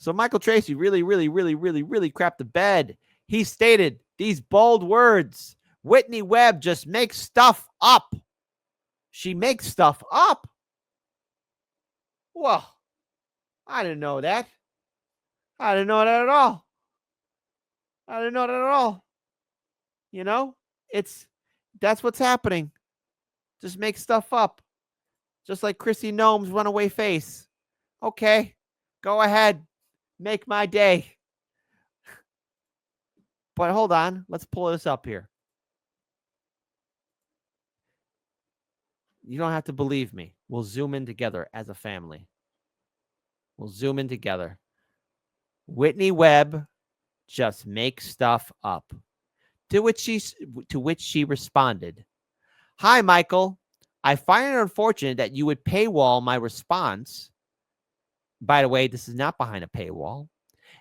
So Michael Tracey really crapped the bed. He stated these bold words: Whitney Webb just makes stuff up. She makes stuff up. Well, I didn't know that. I didn't know that at all. I didn't know that at all. You know, that's what's happening. Just make stuff up. Just like Chrissy Gnome's runaway face. Okay, go ahead. Make my day. But hold on. Let's pull this up here. You don't have to believe me. We'll zoom in together as a family. We'll zoom in together. Whitney Webb just makes stuff up. To which she responded, "Hi, Michael. I find it unfortunate that you would paywall my response. By the way, this is not behind a paywall.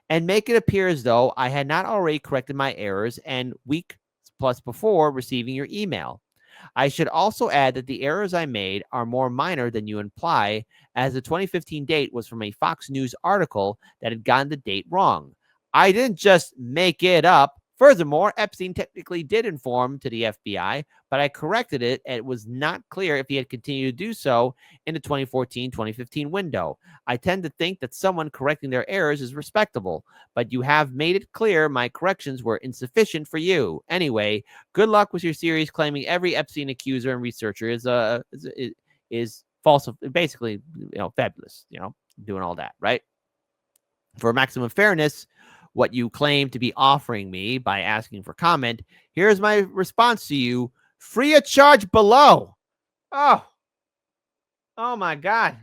And make it appear as though I had not already corrected my errors and week plus before receiving your email. I should also add that the errors I made are more minor than you imply, as the 2015 date was from a Fox News article that had gotten the date wrong. I didn't just make it up. Furthermore, Epstein technically did inform to the FBI, but I corrected it, and it was not clear if he had continued to do so in the 2014-2015 window. I tend to think that someone correcting their errors is respectable, but you have made it clear my corrections were insufficient for you. Anyway, good luck with your series claiming every Epstein accuser and researcher is false, basically, fabulous, doing all that, right? For maximum fairness, what you claim to be offering me by asking for comment, here's my response to you, free of charge below." Oh my God.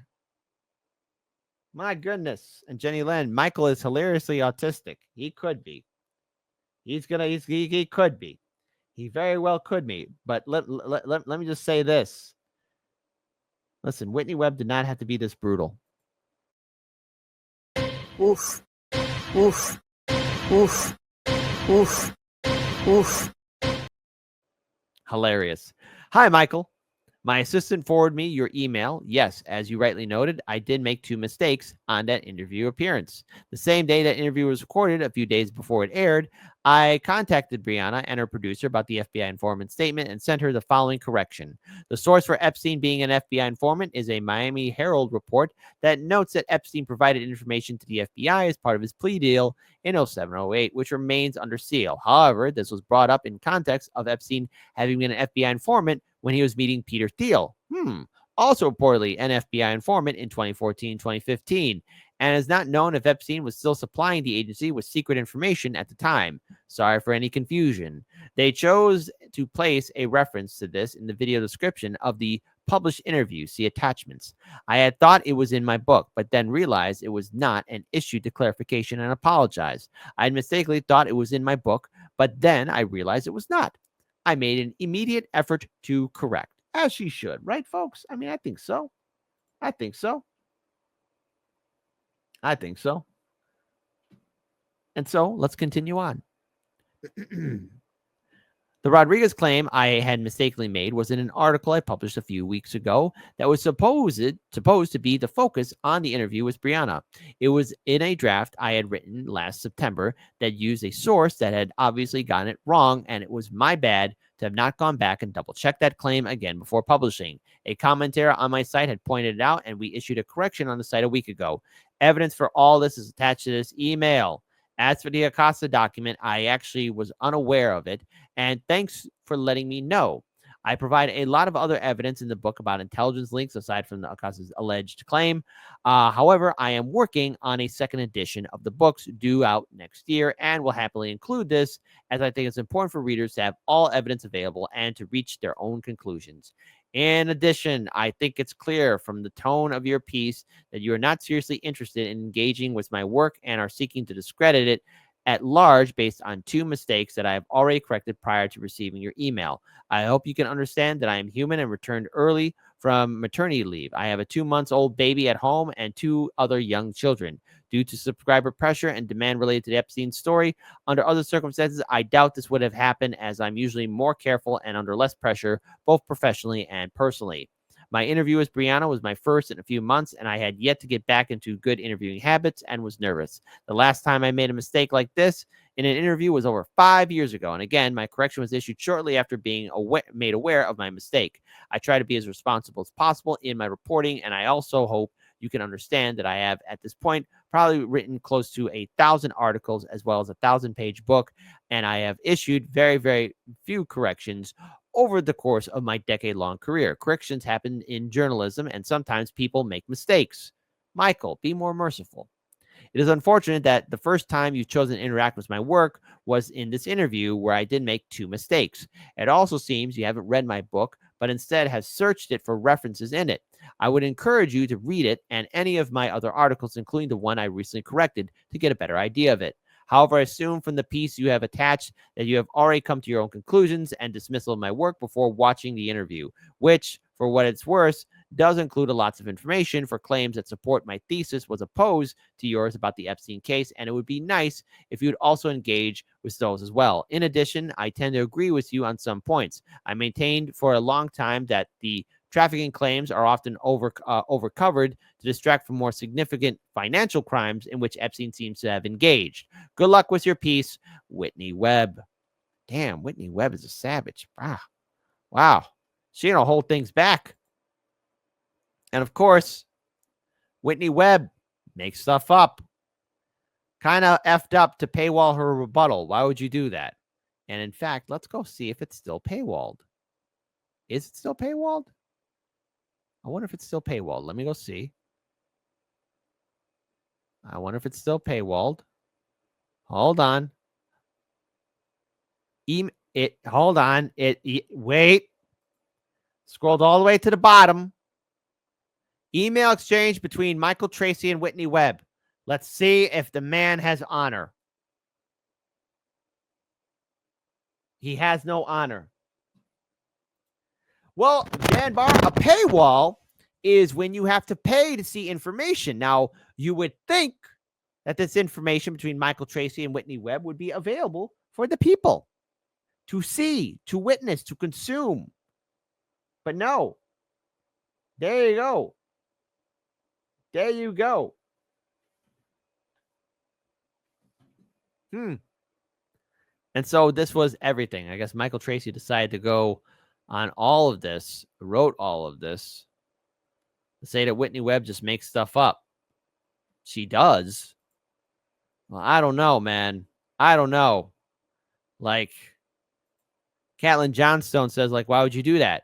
My goodness. And Jenny Lynn, Michael is hilariously autistic. He could be. He could be. He very well could be. But let me just say this. Listen, Whitney Webb did not have to be this brutal. Oof. Oof. Oof. Oof. Oof. Hilarious. Hi, Michael. My assistant forwarded me your email. Yes, as you rightly noted, I did make 2 mistakes on that interview appearance. The same day that interview was recorded, a few days before it aired, I contacted Brianna and her producer about the FBI informant statement and sent her the following correction. The source for Epstein being an FBI informant is a Miami Herald report that notes that Epstein provided information to the FBI as part of his plea deal in 07-08, which remains under seal. However, this was brought up in context of Epstein having been an FBI informant when he was meeting Peter Thiel, also reportedly an FBI informant in 2014-2015, and is not known if Epstein was still supplying the agency with secret information at the time. Sorry for any confusion. They chose to place a reference to this in the video description of the published interview. See attachments. I had thought it was in my book, but then realized it was not and issued the clarification and apologized. I had mistakenly thought it was in my book, but then I realized it was not. I made an immediate effort to correct, as she should, right, folks? I mean, I think so. I think so. And so let's continue on. The Rodriguez claim I had mistakenly made was in an article I published a few weeks ago that was supposed to be the focus on the interview with Brianna. It was in a draft I had written last September that used a source that had obviously gotten it wrong, and it was my bad to have not gone back and double-checked that claim again before publishing. A commentator on my site had pointed it out, and we issued a correction on the site a week ago. Evidence for all this is attached to this email. As for the Acosta document, I actually was unaware of it, and thanks for letting me know. I provide a lot of other evidence in the book about intelligence links aside from the Acosta's alleged claim. However, I am working on a second edition of the books due out next year and will happily include this, as I think it's important for readers to have all evidence available and to reach their own conclusions. In addition, I think it's clear from the tone of your piece that you are not seriously interested in engaging with my work and are seeking to discredit it at large based on 2 mistakes that I have already corrected prior to receiving your email. I hope you can understand that I am human and returned early from maternity leave. I have a 2-month-old baby at home and 2 other young children. Due to subscriber pressure and demand related to the Epstein story, under other circumstances, I doubt this would have happened, as I'm usually more careful and under less pressure, both professionally and personally. My interview with Brianna was my first in a few months, and I had yet to get back into good interviewing habits and was nervous. The last time I made a mistake like this in an interview was over 5 years ago, and again, my correction was issued shortly after being made aware of my mistake. I try to be as responsible as possible in my reporting, and I also hope you can understand that I have, at this point, probably written close to 1,000 articles as well as a 1,000-page book, and I have issued very, very few corrections over the course of my decade-long career. Corrections happen in journalism, and sometimes people make mistakes. Michael, be more merciful. It is unfortunate that the first time you've chosen to interact with my work was in this interview where I did make 2 mistakes. It also seems you haven't read my book, but instead have searched it for references in it. I would encourage you to read it and any of my other articles, including the one I recently corrected, to get a better idea of it. However, I assume from the piece you have attached that you have already come to your own conclusions and dismissal of my work before watching the interview, which, for what it's worth, does include lots of information for claims that support my thesis was opposed to yours about the Epstein case, and it would be nice if you would also engage with those as well. In addition, I tend to agree with you on some points. I maintained for a long time that the trafficking claims are often overcovered to distract from more significant financial crimes in which Epstein seems to have engaged. Good luck with your piece, Whitney Webb. Damn, Whitney Webb is a savage. Wow. She gonna hold things back. And of course, Whitney Webb makes stuff up. Kind of effed up to paywall her rebuttal. Why would you do that? And in fact, let's go see if it's still paywalled. Is it still paywalled? I wonder if it's still paywalled. Let me go see. I wonder if it's still paywalled. Hold on. Hold on. Wait. Scrolled all the way to the bottom. Email exchange between Michael Tracey and Whitney Webb. Let's see if the man has honor. He has no honor. Well, Dan Barr, a paywall is when you have to pay to see information. Now, you would think that this information between Michael Tracey and Whitney Webb would be available for the people to see, to witness, to consume. But no. There you go. There you go. And so this was everything. I guess Michael Tracey decided to go on all of this, wrote all of this, to say that Whitney Webb just makes stuff up. She does. Well, I don't know, man. I don't know. Like, Caitlin Johnstone says, like, why would you do that?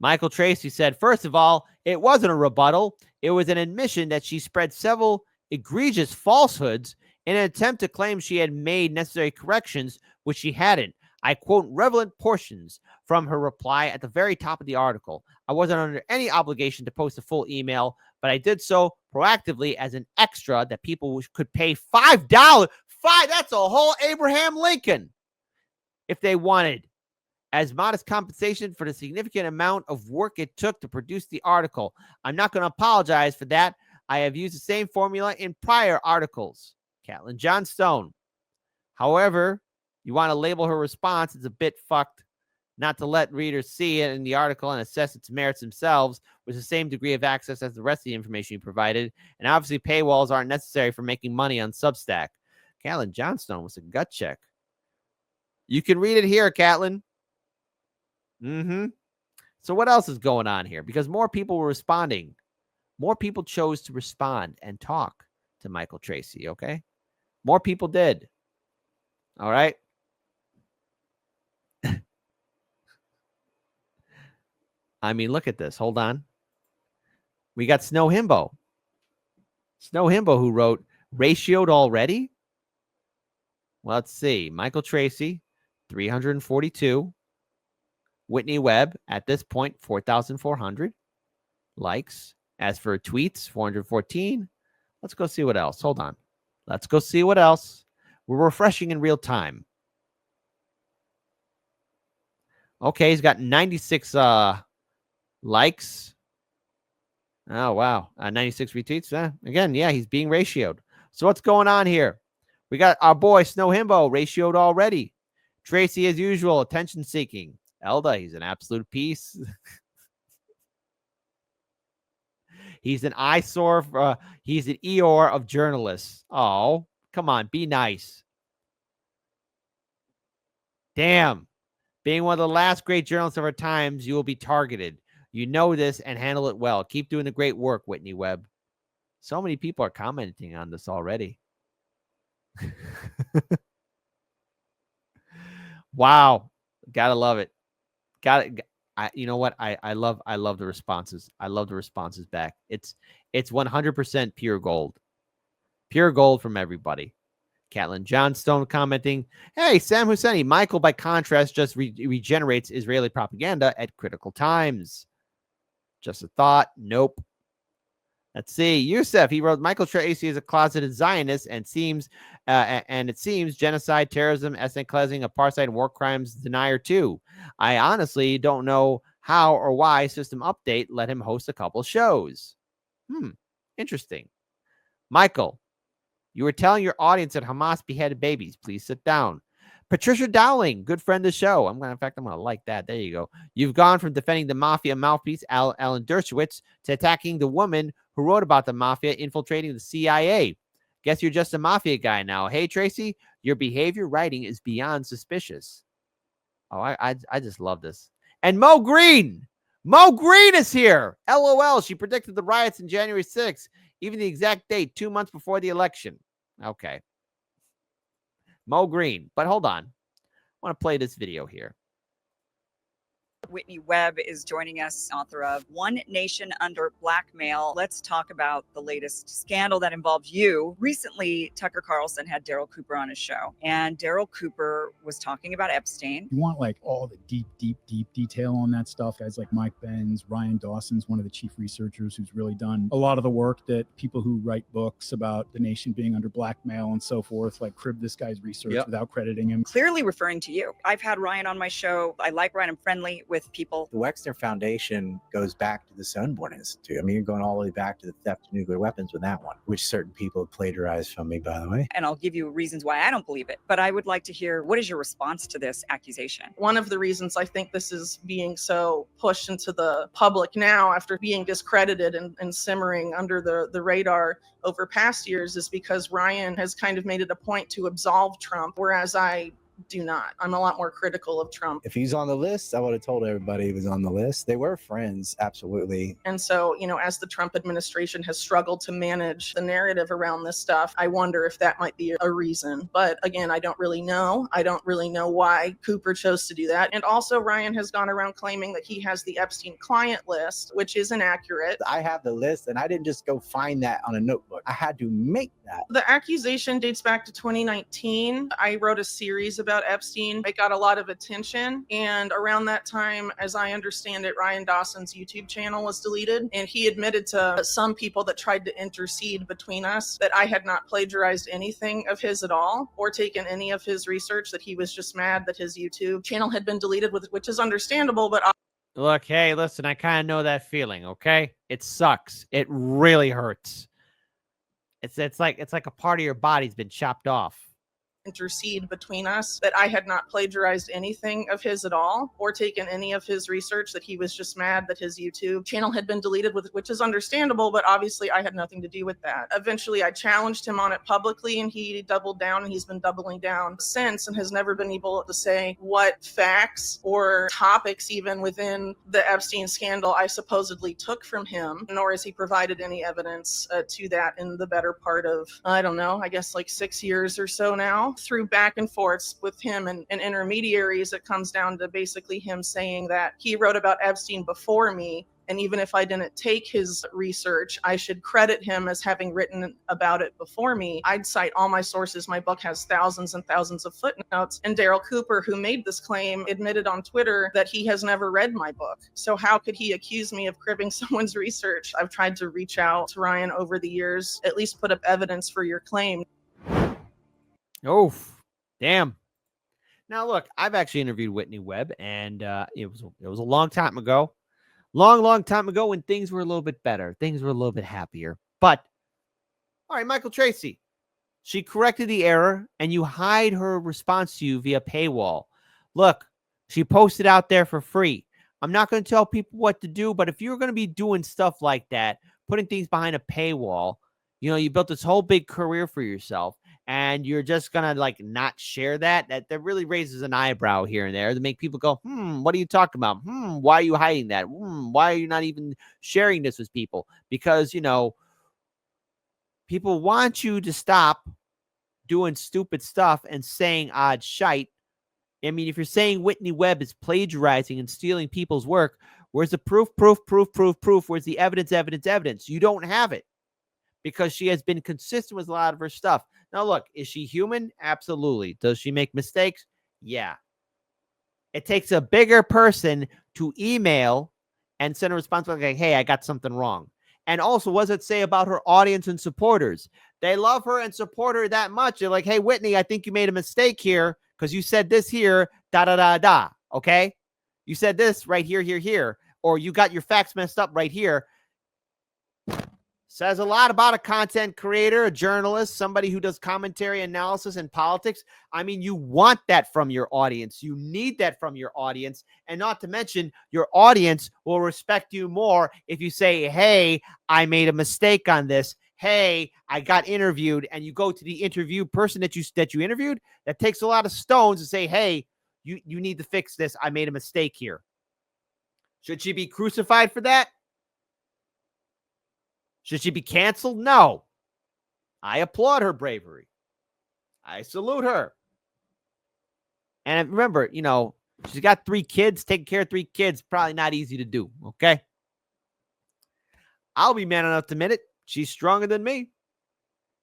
Michael Tracey said, first of all, it wasn't a rebuttal. It was an admission that she spread several egregious falsehoods in an attempt to claim she had made necessary corrections, which she hadn't. I quote relevant portions from her reply at the very top of the article. I wasn't under any obligation to post a full email, but I did so proactively as an extra that people could pay $5. That's a whole Abraham Lincoln if they wanted, as modest compensation for the significant amount of work it took to produce the article. I'm not going to apologize for that. I have used the same formula in prior articles. Caitlin Johnstone. However, you want to label her response as a bit fucked, not to let readers see it in the article and assess its merits themselves with the same degree of access as the rest of the information you provided. And obviously, paywalls aren't necessary for making money on Substack. Caitlin Johnstone was a gut check. You can read it here, Caitlin. So what else is going on here? Because more people were responding. More people chose to respond and talk to Michael Tracey, okay? More people did. All right? I mean, look at this. Hold on. We got Snow Himbo. Snow Himbo, who wrote, ratioed already? Well, let's see. Michael Tracey, 342. Whitney Webb, at this point, 4,400 likes. As for tweets, 414. Let's go see what else. Hold on. Let's go see what else. We're refreshing in real time. Okay, he's got 96 likes. Oh, wow. 96 retweets. Again, yeah, he's being ratioed. So what's going on here? We got our boy Snow Himbo ratioed already. Tracey, as usual, attention-seeking. Elda, he's an absolute piece. He's an eyesore. He's an Eeyore of journalists. Oh, come on, be nice. Damn. Being one of the last great journalists of our times, you will be targeted. You know this and handle it well. Keep doing the great work, Whitney Webb. So many people are commenting on this already. Wow. Gotta love it. You know what? I love the responses. I love the responses back. It's 100% pure gold. Pure gold from everybody. Catelyn Johnstone commenting, hey, Sam Husseini, Michael, by contrast, just regenerates Israeli propaganda at critical times. Just a thought. Nope. Let's see. Youssef, he wrote, Michael Tracey is a closeted Zionist and it seems genocide, terrorism, ethnic cleansing, apartheid, and war crimes denier too. I honestly don't know how or why System Update let him host a couple shows. Interesting. Michael, you were telling your audience that Hamas beheaded babies. Please sit down. Patricia Dowling, good friend of the show. I'm going to like that. There you go. You've gone from defending the mafia mouthpiece, Alan Dershowitz, to attacking the woman who wrote about the mafia infiltrating the CIA. Guess you're just a mafia guy now. Hey, Tracey, your behavior writing is beyond suspicious. Oh, I just love this. And Mo Green. Mo Green is here. LOL. She predicted the riots in January 6th, even the exact date, 2 months before the election. Okay. Mo Green. But hold on. I want to play this video here. Whitney Webb is joining us, author of One Nation Under Blackmail. Let's talk about the latest scandal that involves you. Recently, Tucker Carlson had Daryl Cooper on his show, and Daryl Cooper was talking about Epstein. You want like all the deep detail on that stuff. Guys like Mike Benz, Ryan Dawson's one of the chief researchers who's really done a lot of the work that people who write books about the nation being under blackmail and so forth, like crib this guy's research without crediting him. Clearly referring to you. I've had Ryan on my show. I like Ryan. I'm friendly with people. The Wexner Foundation goes back to the Sonborn Institute. I mean, you're going all the way back to the theft of nuclear weapons with that one, which certain people have plagiarized from me, by the way. And I'll give you reasons why I don't believe it. But I would like to hear, what is your response to this accusation? One of the reasons I think this is being so pushed into the public now after being discredited and simmering under the radar over past years is because Ryan has kind of made it a point to absolve Trump, whereas I do not. I'm a lot more critical of Trump. If he's on the list, I would have told everybody he was on the list. They were friends, absolutely. And so, you know, as the Trump administration has struggled to manage the narrative around this stuff, I wonder if that might be a reason. But again, I don't really know. I don't really know why Cooper chose to do that. And also, Ryan has gone around claiming that he has the Epstein client list, which is inaccurate. I have the list, and I didn't just go find that on a notebook. I had to make that. The accusation dates back to 2019. I wrote a series about Epstein. It got a lot of attention. And around that time, as I understand it, Ryan Dawson's YouTube channel was deleted. And he admitted to some people that tried to intercede between us that I had not plagiarized anything of his at all or taken any of his research, that he was just mad that his YouTube channel had been deleted, which is understandable, but look, hey, listen, I kind of know that feeling, okay? It sucks. It really hurts. It's like a part of your body's been chopped off. Intercede between us that I had not plagiarized anything of his at all or taken any of his research, that he was just mad that his YouTube channel had been deleted, which is understandable, but obviously I had nothing to do with that. Eventually I challenged him on it publicly and he doubled down, and he's been doubling down since and has never been able to say what facts or topics even within the Epstein scandal I supposedly took from him, nor has he provided any evidence to that in the better part of, I don't know, I guess like 6 years or so now. Through back and forths with him and intermediaries, it comes down to basically him saying that he wrote about Epstein before me, and even if I didn't take his research, I should credit him as having written about it before me. I'd cite all my sources. My book has thousands and thousands of footnotes. And Daryl Cooper, who made this claim, admitted on Twitter that he has never read my book. So how could he accuse me of cribbing someone's research? I've tried to reach out to Ryan over the years, at least put up evidence for your claim. Oh, damn. Now, look, I've actually interviewed Whitney Webb, and it was a long time ago. Long time ago when things were a little bit better. Things were a little bit happier. But, all right, Michael Tracey, she corrected the error, and you hide her response to you via paywall. Look, she posted out there for free. I'm not going to tell people what to do, but if you're going to be doing stuff like that, putting things behind a paywall. You know, you built this whole big career for yourself, and you're just gonna like not share that. That really raises an eyebrow here and there to make people go, what are you talking about? Why are you hiding that? Why are you not even sharing this with people? Because, you know, people want you to stop doing stupid stuff and saying odd shite. I mean, if you're saying Whitney Webb is plagiarizing and stealing people's work, where's the proof? Where's the evidence? You don't have it, because she has been consistent with a lot of her stuff. Now, look, is she human? Absolutely. Does she make mistakes? Yeah. It takes a bigger person to email and send a response like, hey, I got something wrong. And also, what does it say about her audience and supporters? They love her and support her that much. They're like, hey, Whitney, I think you made a mistake here because you said this here, da. Okay? You said this right here, or you got your facts messed up right here. Says a lot about a content creator, a journalist, somebody who does commentary, analysis, and politics. I mean, you want that from your audience. You need that from your audience. And not to mention, your audience will respect you more if you say, hey, I made a mistake on this. Hey, I got interviewed. And you go to the interview person that you interviewed. That takes a lot of stones to say, hey, you need to fix this. I made a mistake here. Should she be crucified for that? Should she be canceled? No. I applaud her bravery. I salute her. And remember, you know, she's got 3 kids. Taking care of 3 kids, probably not easy to do, okay? I'll be man enough to admit it. She's stronger than me.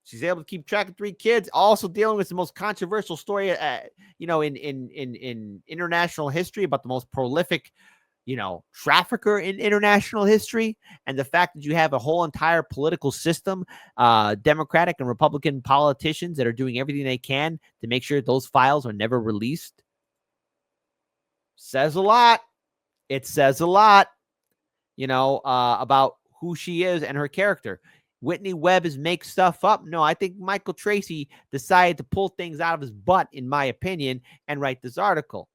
She's able to keep track of 3 kids. Also dealing with the most controversial story, you know, in international history about the most prolific, you know, trafficker in international history, and the fact that you have a whole entire political system, Democratic and Republican politicians that are doing everything they can to make sure those files are never released, says a lot. It says a lot, you know, about who she is and her character. Whitney Webb is make stuff up. No, I think Michael Tracey decided to pull things out of his butt, in my opinion, and write this article.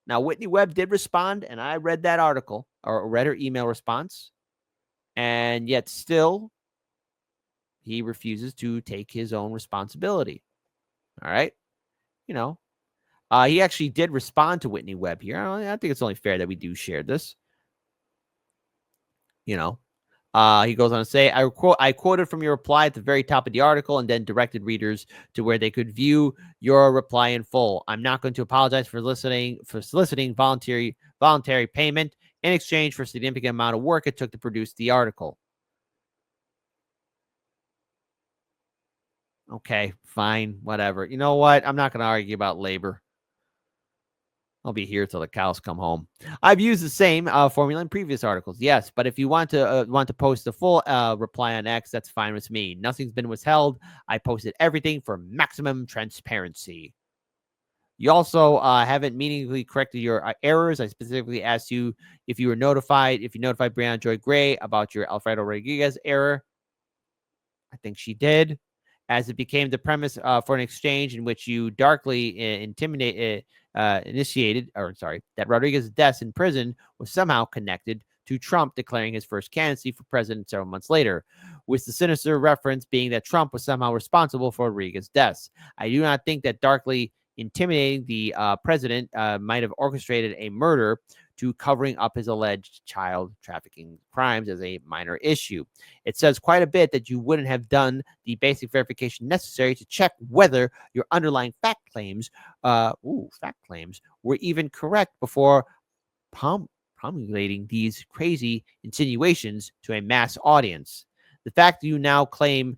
Now, Whitney Webb did respond, and I read that article, or read her email response, and yet still he refuses to take his own responsibility. All right? You know, he actually did respond to Whitney Webb here. I think it's only fair that we do share this. You know, he goes on to say, I quoted from your reply at the very top of the article and then directed readers to where they could view your reply in full. I'm not going to apologize for soliciting voluntary payment in exchange for a significant amount of work it took to produce the article. Okay, fine, whatever. You know what? I'm not going to argue about labor. I'll be here till the cows come home. I've used the same formula in previous articles. Yes, but if you want to post the full reply on X, that's fine with me. Nothing's been withheld. I posted everything for maximum transparency. You also haven't meaningfully corrected your errors. I specifically asked you if you notified Brianna Joy Gray about your Alfredo Rodriguez error. I think she did, as it became the premise for an exchange in which you darkly initiated that Rodriguez's death in prison was somehow connected to Trump declaring his first candidacy for president several months later, with the sinister reference being that Trump was somehow responsible for Rodriguez's death. I do not think that darkly intimidating the president might have orchestrated a murder to covering up his alleged child trafficking crimes as a minor issue. It says quite a bit that you wouldn't have done the basic verification necessary to check whether your underlying fact claims were even correct before promulgating these crazy insinuations to a mass audience. The fact that you now claim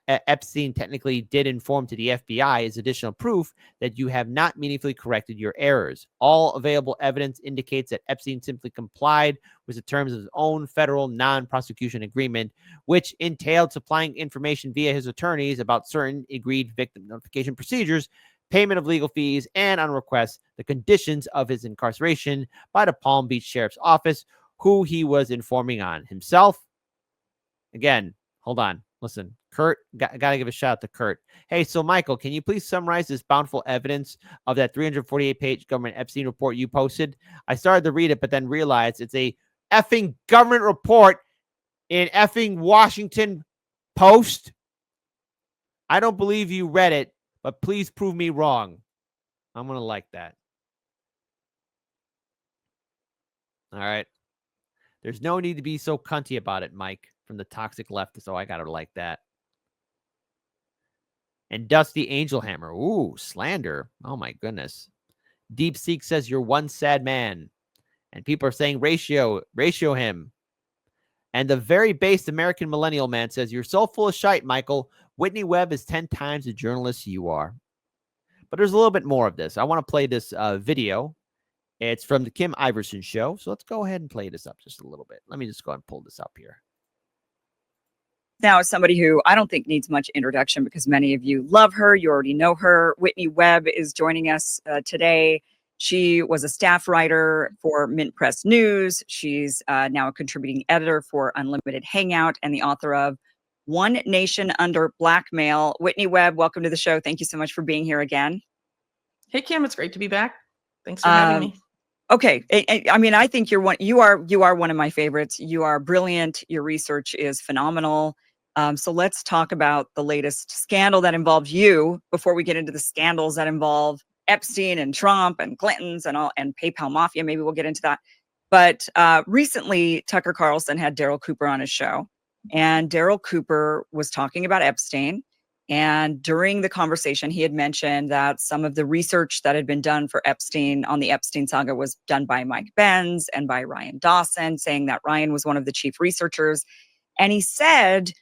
Epstein technically did inform to the FBI is additional proof that you have not meaningfully corrected your errors. All available evidence indicates that Epstein simply complied with the terms of his own federal non-prosecution agreement, which entailed supplying information via his attorneys about certain agreed victim notification procedures, payment of legal fees, and on request, the conditions of his incarceration by the Palm Beach Sheriff's Office, who he was informing on himself. Again, hold on. Listen, Kurt, got to give a shout out to Kurt. Hey, so Michael, can you please summarize this bountiful evidence of that 348-page government Epstein report you posted? I started to read it, but then realized it's a effing government report in effing Washington Post. I don't believe you read it, but please prove me wrong. I'm going to like that. All right. There's no need to be so cunty about it, Mike, from the toxic left. So I got to like that. And Dusty Angelhammer. Ooh, slander. Oh, my goodness. Deep Seek says you're one sad man. And people are saying ratio him. And the very based American millennial man says, you're so full of shite, Michael. Whitney Webb is 10 times the journalist you are. But there's a little bit more of this. I want to play this video. It's from the Kim Iverson show. So let's go ahead and play this up just a little bit. Let me just go ahead and pull this up here. Now, as somebody who I don't think needs much introduction because many of you love her, you already know her, Whitney Webb is joining us today. She was a staff writer for Mint Press News. She's now a contributing editor for Unlimited Hangout and the author of One Nation Under Blackmail. Whitney Webb, welcome to the show. Thank you so much for being here again. Hey, Kim, it's great to be back. Thanks for having me. Okay. I mean, I think you are one of my favorites. You are brilliant. Your research is phenomenal. So let's talk about the latest scandal that involves you before we get into the scandals that involve Epstein and Trump and Clintons and PayPal Mafia. Maybe we'll get into that. But recently, Tucker Carlson had Daryl Cooper on his show, and Daryl Cooper was talking about Epstein. And during the conversation, he had mentioned that some of the research that had been done for Epstein on the Epstein saga was done by Mike Benz and by Ryan Dawson, saying that Ryan was one of the chief researchers. And he said,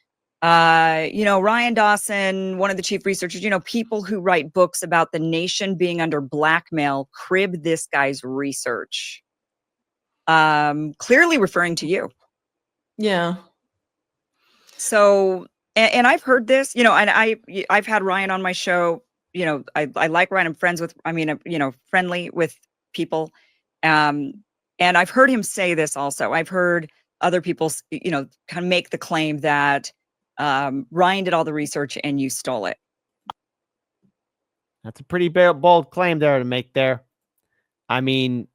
Ryan Dawson, one of the chief researchers, people who write books about the nation being under blackmail crib this guy's research. Clearly referring to you. Yeah. So, and I've heard this, and I've had Ryan on my show. I like Ryan. I'm friendly with people. And I've heard him say this also. I've heard other people, kind of make the claim that Ryan did all the research and you stole it. That's a pretty bold claim there to make there. I mean,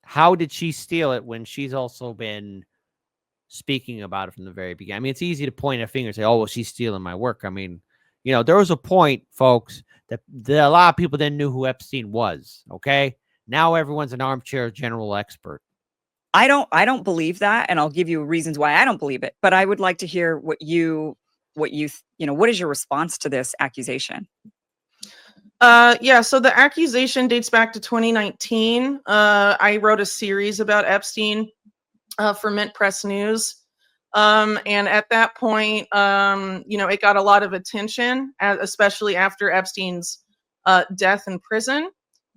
how did she steal it when she's also been speaking about it from the very beginning? I mean, it's easy to point a finger and say, oh, well, she's stealing my work. I mean, there was a point, folks, that a lot of people didn't know who Epstein was. Okay. Now everyone's an armchair general expert. I don't believe that. And I'll give you reasons why I don't believe it. But I would like to hear what is your response to this accusation? So the accusation dates back to 2019. I wrote a series about Epstein for Mint Press News. And at that point, it got a lot of attention, especially after Epstein's death in prison.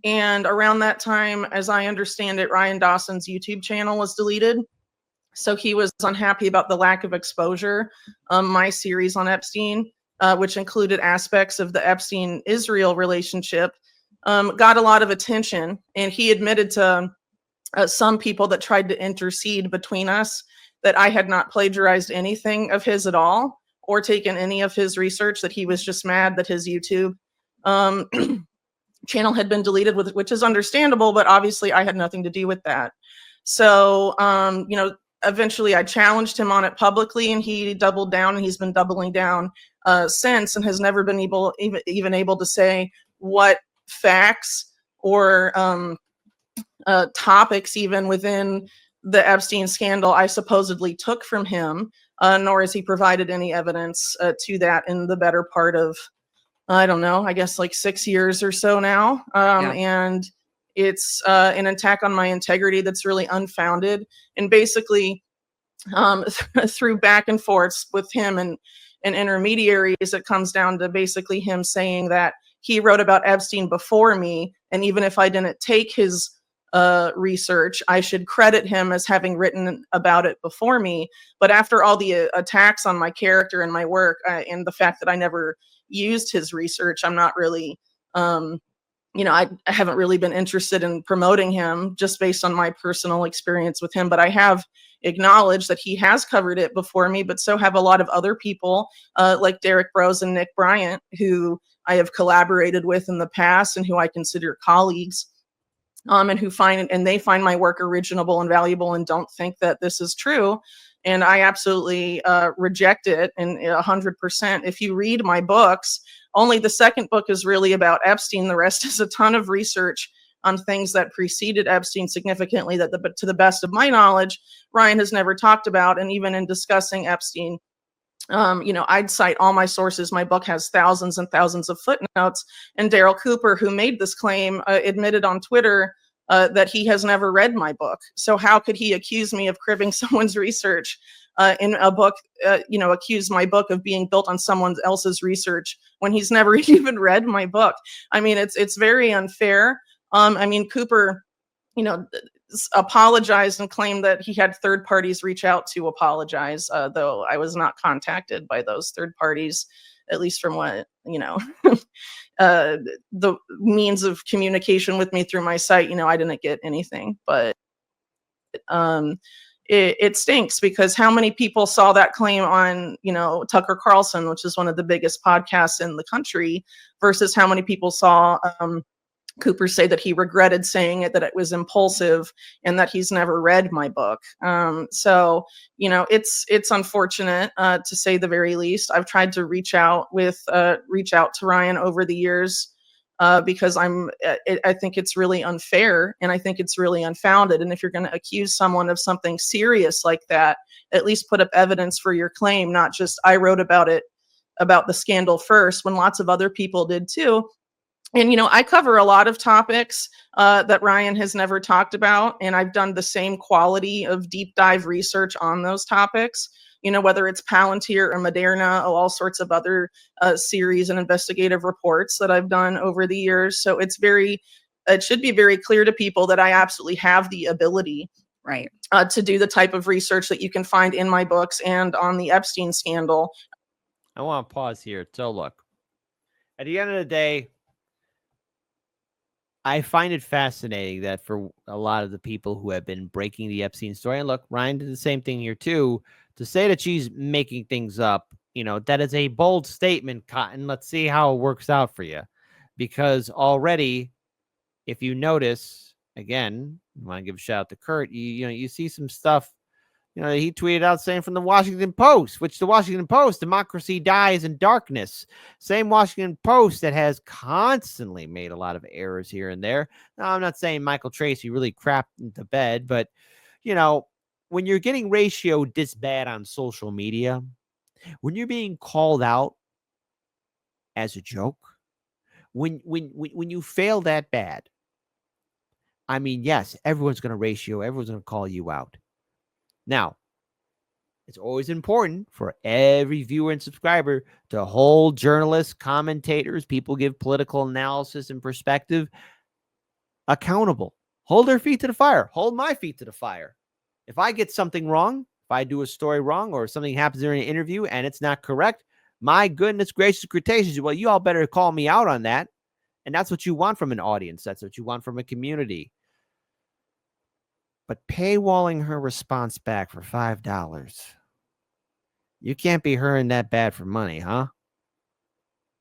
And around that time, as I understand it, Ryan Dawson's YouTube channel was deleted. So he was unhappy about the lack of exposure. My series on Epstein, which included aspects of the Epstein-Israel relationship, got a lot of attention. And he admitted to some people that tried to intercede between us that I had not plagiarized anything of his at all or taken any of his research, that he was just mad that his YouTube channel had been deleted, which is understandable, but obviously I had nothing to do with that. So, eventually I challenged him on it publicly, and he doubled down, and he's been doubling down since, and has never been even able to say what facts or topics even within the Epstein scandal I supposedly took from him, nor has he provided any evidence to that in the better part of, I don't know, I guess like 6 years or so now. And it's an attack on my integrity that's really unfounded. And basically, through back and forths with him and intermediaries, it comes down to basically him saying that he wrote about Epstein before me. And even if I didn't take his research, I should credit him as having written about it before me. But after all the attacks on my character and my work, and the fact that I never used his research, I'm not really, I haven't really been interested in promoting him just based on my personal experience with him. But I have acknowledged that he has covered it before me, but so have a lot of other people like Derek Brose and Nick Bryant, who I have collaborated with in the past and who I consider colleagues. And they find my work original and valuable and don't think that this is true. And I absolutely reject it, and 100%. If you read my books, only the second book is really about Epstein. The rest is a ton of research on things that preceded Epstein significantly that, to the best of my knowledge, Ryan has never talked about. And even in discussing Epstein, I'd cite all my sources. My book has thousands and thousands of footnotes. And Daryl Cooper, who made this claim, admitted on Twitter that he has never read my book. So how could he accuse me of cribbing someone's research in a book, accuse my book of being built on someone else's research when he's never even read my book? I mean, it's very unfair. Cooper, apologized and claimed that he had third parties reach out to apologize, though I was not contacted by those third parties, at least from what, the means of communication with me through my site. I didn't get anything, but it stinks, because how many people saw that claim on, Tucker Carlson, which is one of the biggest podcasts in the country, versus how many people saw Cooper say that he regretted saying it, that it was impulsive, and that he's never read my book. So it's unfortunate, to say the very least. I've tried to reach out to Ryan over the years, because I think it's really unfair, and I think it's really unfounded. And if you're going to accuse someone of something serious like that, at least put up evidence for your claim, not just I wrote about the scandal first, when lots of other people did too. And, I cover a lot of topics that Ryan has never talked about, and I've done the same quality of deep dive research on those topics, whether it's Palantir or Moderna, or all sorts of other series and investigative reports that I've done over the years. So it should be very clear to people that I absolutely have the ability, right, to do the type of research that you can find in my books and on the Epstein scandal. I want to pause here. So look, at the end of the day, I find it fascinating that for a lot of the people who have been breaking the Epstein story, and look, Ryan did the same thing here too, to say that she's making things up, that is a bold statement, Cotton. Let's see how it works out for you. Because already, if you notice, again, I want to give a shout out to Kurt, you see some stuff. He tweeted out saying from the Washington Post, which the Washington Post, democracy dies in darkness. Same Washington Post that has constantly made a lot of errors here and there. Now, I'm not saying Michael Tracey really crapped into bed, but, when you're getting ratioed this bad on social media, when you're being called out as a joke, when you fail that bad, I mean, yes, everyone's going to ratio, everyone's going to call you out. Now, it's always important for every viewer and subscriber to hold journalists, commentators, people give political analysis and perspective accountable. Hold their feet to the fire. Hold my feet to the fire. If I get something wrong, if I do a story wrong, or something happens during an interview and it's not correct, my goodness gracious, cretaceous, well, you all better call me out on that. And that's what you want from an audience. That's what you want from a community. But paywalling her response back for $5. You can't be hurting that bad for money, huh?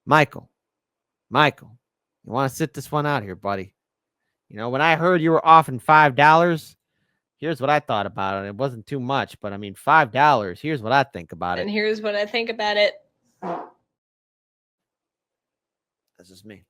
Michael, you want to sit this one out here, buddy? When I heard you were offering $5, here's what I thought about it. It wasn't too much, but I mean, $5, here's what I think about it. And here's what I think about it. That's just me.